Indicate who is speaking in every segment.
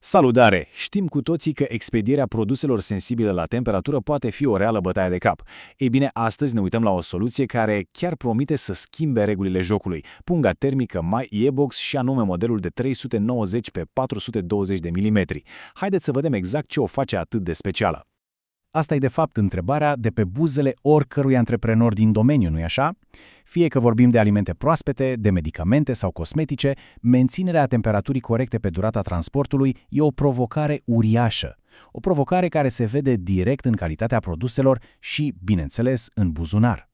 Speaker 1: Salutare! Știm cu toții că expedierea produselor sensibile la temperatură poate fi o reală bătaie de cap. Ei bine, astăzi ne uităm la o soluție care chiar promite să schimbe regulile jocului. Punga termică My Ebox și anume modelul de 390 pe 420 de mm. Haideți să vedem exact ce o face atât de specială.
Speaker 2: Asta e de fapt întrebarea de pe buzele oricărui antreprenor din domeniu, nu-i așa? Fie că vorbim de alimente proaspete, de medicamente sau cosmetice, menținerea temperaturii corecte pe durata transportului e o provocare uriașă. O provocare care se vede direct în calitatea produselor și, bineînțeles, în buzunar.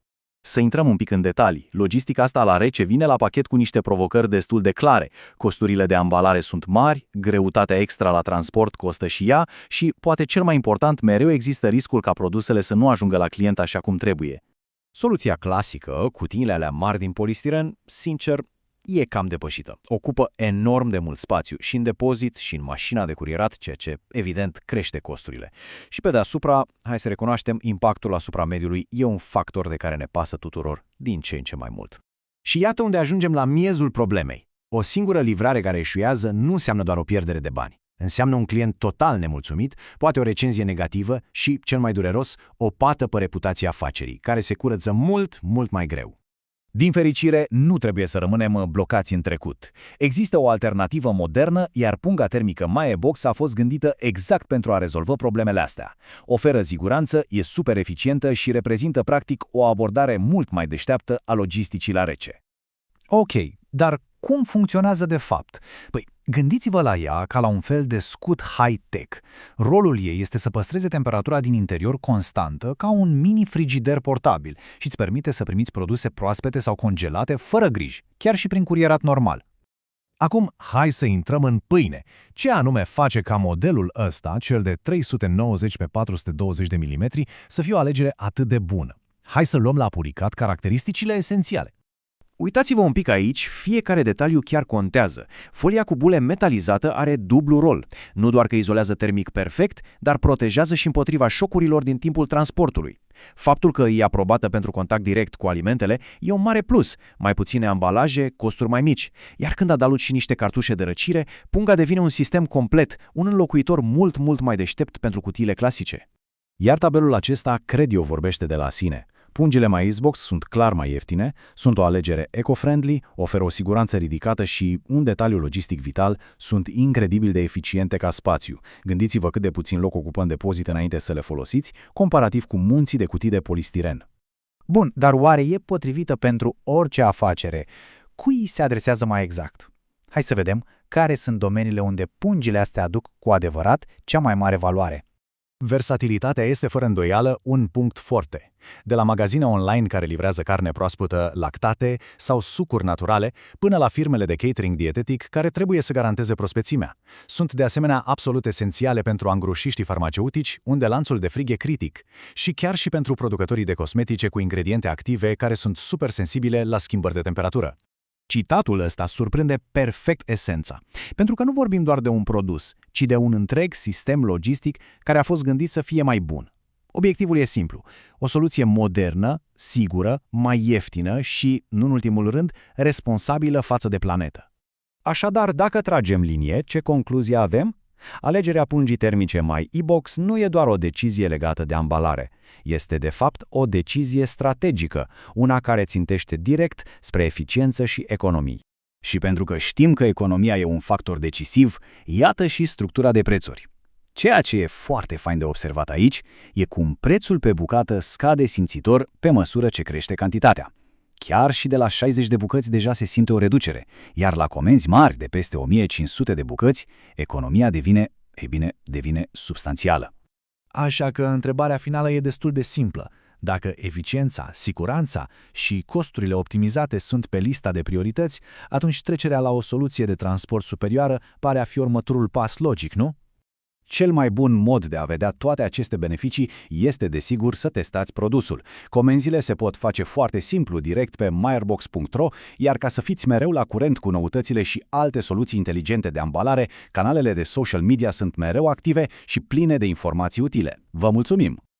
Speaker 1: Să intrăm un pic în detalii. Logistica asta la rece vine la pachet cu niște provocări destul de clare. Costurile de ambalare sunt mari, greutatea extra la transport costă și ea și, poate cel mai important, mereu există riscul ca produsele să nu ajungă la client așa cum trebuie.
Speaker 2: Soluția clasică, cutiile alea mari din polistiren, sincer, e cam depășită. Ocupă enorm de mult spațiu și în depozit și în mașina de curierat, ceea ce, evident, crește costurile. Și pe deasupra, hai să recunoaștem, impactul asupra mediului e un factor de care ne pasă tuturor din ce în ce mai mult. Și iată unde ajungem la miezul problemei. O singură livrare care eșuează nu înseamnă doar o pierdere de bani. Înseamnă un client total nemulțumit, poate o recenzie negativă și, cel mai dureros, o pată pe reputația afacerii, care se curăță mult, mult mai greu.
Speaker 3: Din fericire, nu trebuie să rămânem blocați în trecut. Există o alternativă modernă, iar punga termică My Ebox a fost gândită exact pentru a rezolva problemele astea. Oferă siguranță, e super eficientă și reprezintă practic o abordare mult mai deșteaptă a logisticii la rece.
Speaker 2: Ok, dar cum funcționează de fapt? Păi, gândiți-vă la ea ca la un fel de scut high-tech. Rolul ei este să păstreze temperatura din interior constantă ca un mini-frigider portabil și îți permite să primiți produse proaspete sau congelate fără griji, chiar și prin curierat normal.
Speaker 4: Acum, hai să intrăm în pâine. Ce anume face ca modelul ăsta, cel de 390 pe 420 de mm, să fie o alegere atât de bună? Hai să luăm la puricat caracteristicile esențiale.
Speaker 1: Uitați-vă un pic aici, fiecare detaliu chiar contează. Folia cu bule metalizată are dublu rol. Nu doar că izolează termic perfect, dar protejează și împotriva șocurilor din timpul transportului. Faptul că e aprobată pentru contact direct cu alimentele e un mare plus. Mai puține ambalaje, costuri mai mici. Iar când adaluci și niște cartușe de răcire, punga devine un sistem complet, un înlocuitor mult mai deștept pentru cutiile clasice.
Speaker 2: Iar tabelul acesta, cred eu, vorbește de la sine. Pungile My Ebox sunt clar mai ieftine, sunt o alegere eco-friendly, oferă o siguranță ridicată și, un detaliu logistic vital, sunt incredibil de eficiente ca spațiu. Gândiți-vă cât de puțin loc ocupă în depozit înainte să le folosiți, comparativ cu munții de cutii de polistiren.
Speaker 5: Bun, dar oare e potrivită pentru orice afacere? Cui se adresează mai exact? Hai să vedem care sunt domeniile unde pungile astea aduc cu adevărat cea mai mare valoare.
Speaker 4: Versatilitatea este fără îndoială un punct forte. De la magazine online care livrează carne proaspătă, lactate sau sucuri naturale, până la firmele de catering dietetic care trebuie să garanteze prospețimea. Sunt de asemenea absolut esențiale pentru angrușiștii farmaceutici, unde lanțul de frig e critic, și chiar și pentru producătorii de cosmetice cu ingrediente active care sunt super sensibile la schimbări de temperatură.
Speaker 2: Citatul ăsta surprinde perfect esența, pentru că nu vorbim doar de un produs, ci de un întreg sistem logistic care a fost gândit să fie mai bun. Obiectivul e simplu, o soluție modernă, sigură, mai ieftină și, nu în ultimul rând, responsabilă față de planetă. Așadar, dacă tragem linie, ce concluzie avem? Alegerea pungii termice My Ebox nu e doar o decizie legată de ambalare. Este, de fapt, o decizie strategică, una care țintește direct spre eficiență și economii. Și pentru că știm că economia e un factor decisiv, iată și structura de prețuri. Ceea ce e foarte fain de observat aici e cum prețul pe bucată scade simțitor pe măsură ce crește cantitatea. Chiar și de la 60 de bucăți deja se simte o reducere, iar la comenzi mari de peste 1500 de bucăți, economia devine substanțială.
Speaker 4: Așa că întrebarea finală e destul de simplă. Dacă eficiența, siguranța și costurile optimizate sunt pe lista de priorități, atunci trecerea la o soluție de transport superioară pare a fi următorul pas logic, nu?
Speaker 2: Cel mai bun mod de a vedea toate aceste beneficii este, desigur, să testați produsul. Comenzile se pot face foarte simplu direct pe myerbox.ro, iar ca să fiți mereu la curent cu noutățile și alte soluții inteligente de ambalare, canalele de social media sunt mereu active și pline de informații utile. Vă mulțumim!